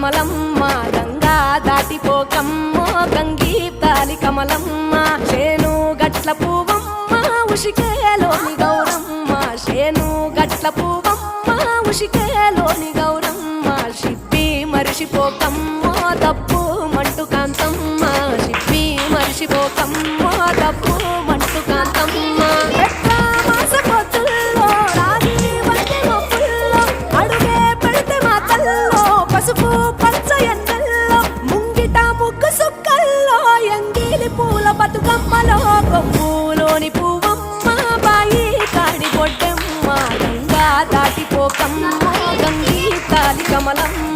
కమలమ్మ గంగా దాటిపోకమ్మ గంగీతాలి కమలమ్మ శేను గట్ల పువ్వమ్మ ఉషికేలోని గౌరమ్మ శేను గట్ల పువ్వమ్మ ఉషికేలోని గౌరమ్మ షిప్పి మరిషిపోకమ్మ తప్పు మంటు కాంతమ్మ షిప్పి మరిషిపోకమ్మ తప్పు మంటు కాంతమ్మ పసుపు పచ్చ ఎండల్లో ముంగిట ముగ్గు సుక్కల్లో ఎంగిలి పూల బతుకమ్మలో కొమ్ములోని పువ్వమ్మ బాయి కాడి బొడ్డమ్మ గంగా దాటిపోకమ్మ గంగీతాలి కమలమ్మ